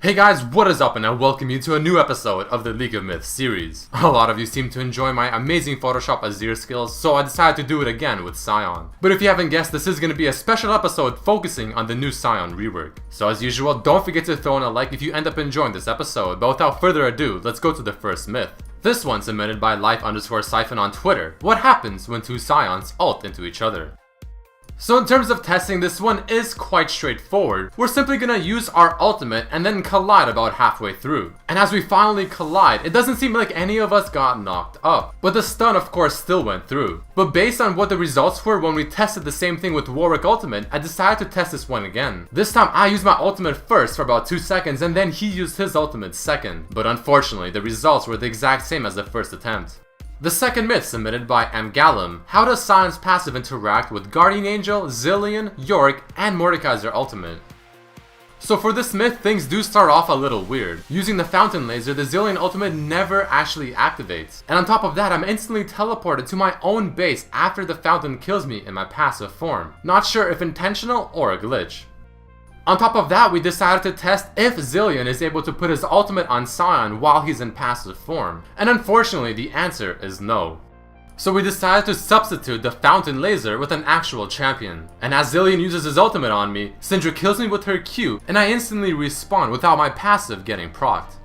Hey guys, what is up, and I welcome you to a new episode of the League of Myths series. A lot of you seem to enjoy my amazing Photoshop Azir skills, so I decided to do it again with Scion. But if you haven't guessed, this is going to be a special episode focusing on the new Scion rework. So as usual, don't forget to throw in a like if you end up enjoying this episode, but without further ado, let's go to the first myth. This one submitted by life_siphon on Twitter. What happens when two Scions ult into each other? So in terms of testing, this one is quite straightforward. We're simply gonna use our ultimate and then collide about halfway through. And as we finally collide, it doesn't seem like any of us got knocked up. But the stun of course still went through. But based on what the results were when we tested the same thing with Warwick ultimate, I decided to test this one again. This time I used my ultimate first for about 2 seconds and then he used his ultimate second. But unfortunately, the results were the exact same as the first attempt. The second myth submitted by Amgalum. How does Scion's passive interact with Guardian Angel, Zilean, Yorick, and Mordekaiser ultimate? So for this myth, things do start off a little weird. Using the Fountain Laser, the Zilean ultimate never actually activates. And on top of that, I'm instantly teleported to my own base after the Fountain kills me in my passive form. Not sure if intentional or a glitch. On top of that, we decided to test if Zilean is able to put his ultimate on Scion while he's in passive form. And unfortunately, the answer is no. So we decided to substitute the Fountain Laser with an actual champion. And as Zilean uses his ultimate on me, Syndra kills me with her Q, and I instantly respawn without my passive getting procced.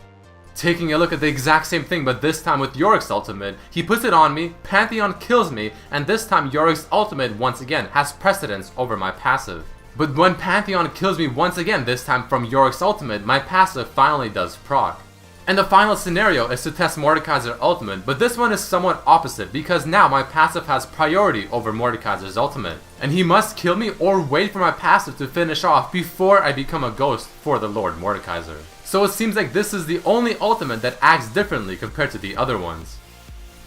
Taking a look at the exact same thing, but this time with Yorick's ultimate, he puts it on me, Pantheon kills me, and this time Yorick's ultimate once again has precedence over my passive. But when Pantheon kills me once again, this time from Yorick's ultimate, my passive finally does proc. And the final scenario is to test Mordekaiser's ultimate, but this one is somewhat opposite because now my passive has priority over Mordekaiser's ultimate. And he must kill me or wait for my passive to finish off before I become a ghost for the Lord Mordekaiser. So it seems like this is the only ultimate that acts differently compared to the other ones.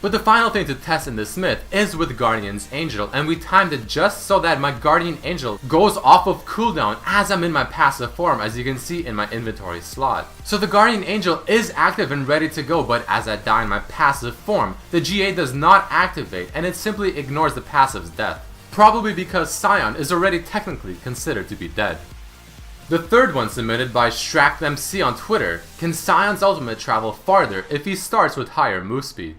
But the final thing to test in this myth is with Guardian's Angel, and we timed it just so that my Guardian Angel goes off of cooldown as I'm in my passive form, as you can see in my inventory slot. So the Guardian Angel is active and ready to go, but as I die in my passive form, the GA does not activate and it simply ignores the passive's death. Probably because Scion is already technically considered to be dead. The third one submitted by StrackMC on Twitter. Can Scion's ultimate travel farther if he starts with higher move speed?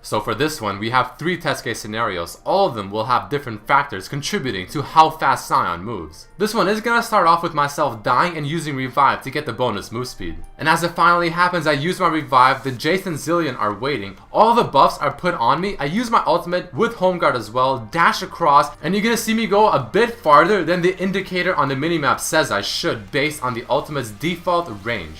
So for this one, we have 3 test case scenarios. All of them will have different factors contributing to how fast Scion moves. This one is gonna start off with myself dying and using revive to get the bonus move speed. And as it finally happens, I use my revive, the Jace and Zilean are waiting, all the buffs are put on me, I use my ultimate with home guard as well, dash across, and you're gonna see me go a bit farther than the indicator on the minimap says I should based on the ultimate's default range.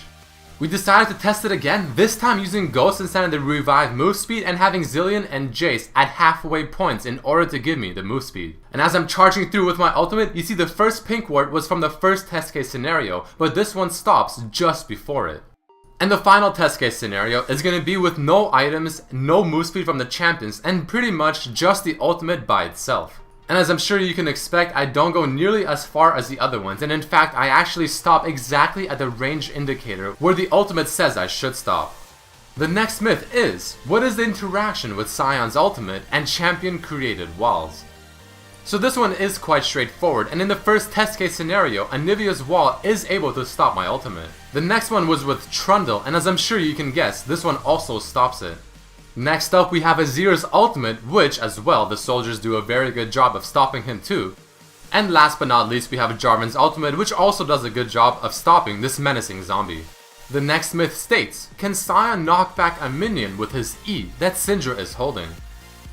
We decided to test it again, this time using Ghost instead of the revive move speed and having Zilean and Jace at halfway points in order to give me the move speed. And as I'm charging through with my ultimate, you see the first pink ward was from the first test case scenario, but this one stops just before it. And the final test case scenario is going to be with no items, no move speed from the champions, and pretty much just the ultimate by itself. And as I'm sure you can expect, I don't go nearly as far as the other ones, and in fact I actually stop exactly at the range indicator where the ultimate says I should stop. The next myth is, what is the interaction with Scion's ultimate and champion created walls? So this one is quite straightforward, and in the first test case scenario, Anivia's wall is able to stop my ultimate. The next one was with Trundle, and as I'm sure you can guess, this one also stops it. Next up we have Azir's ultimate, which as well the soldiers do a very good job of stopping him too. And last but not least we have Jarvan's ultimate, which also does a good job of stopping this menacing zombie. The next myth states, can Scion knock back a minion with his E that Syndra is holding?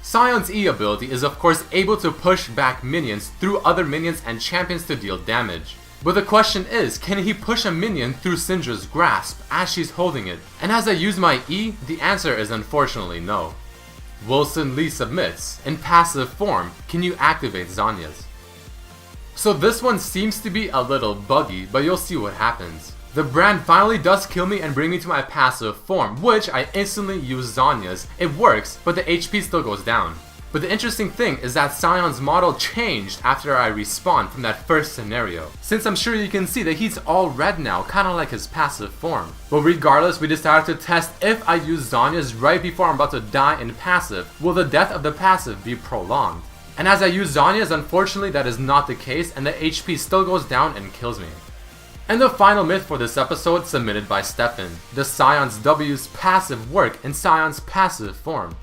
Scion's E ability is of course able to push back minions through other minions and champions to deal damage. But the question is, can he push a minion through Syndra's grasp as she's holding it? And as I use my E, the answer is unfortunately no. Wilson Lee submits, in passive form, can you activate Zhonya's? So this one seems to be a little buggy, but you'll see what happens. The brand finally does kill me and bring me to my passive form, which I instantly use Zhonya's. It works, but the HP still goes down. But the interesting thing is that Scion's model changed after I respawned from that first scenario, since I'm sure you can see that he's all red now, kinda like his passive form. But regardless, we decided to test if I use Zhonya's right before I'm about to die in passive, will the death of the passive be prolonged? And as I use Zhonya's, unfortunately that is not the case and the HP still goes down and kills me. And the final myth for this episode, submitted by Stefan: does Scion's W's passive work in Scion's passive form?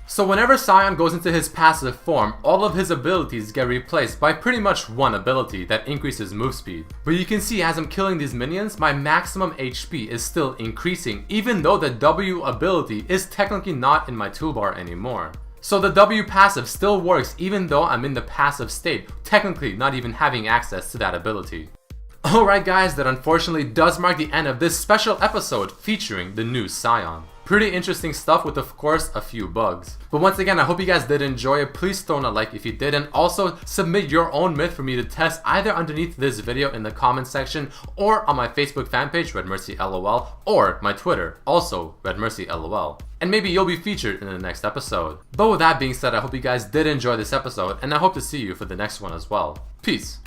So whenever Scion goes into his passive form, all of his abilities get replaced by pretty much one ability that increases move speed. But you can see as I'm killing these minions, my maximum HP is still increasing, even though the W ability is technically not in my toolbar anymore. So the W passive still works even though I'm in the passive state, technically not even having access to that ability. Alright guys, that unfortunately does mark the end of this special episode featuring the new Scion. Pretty interesting stuff with, of course, a few bugs. But once again, I hope you guys did enjoy it. Please throw in a like if you did, and also submit your own myth for me to test either underneath this video in the comment section, or on my Facebook fan page, RedMercyLOL, or my Twitter, also RedMercyLOL. And maybe you'll be featured in the next episode. But with that being said, I hope you guys did enjoy this episode, and I hope to see you for the next one as well. Peace.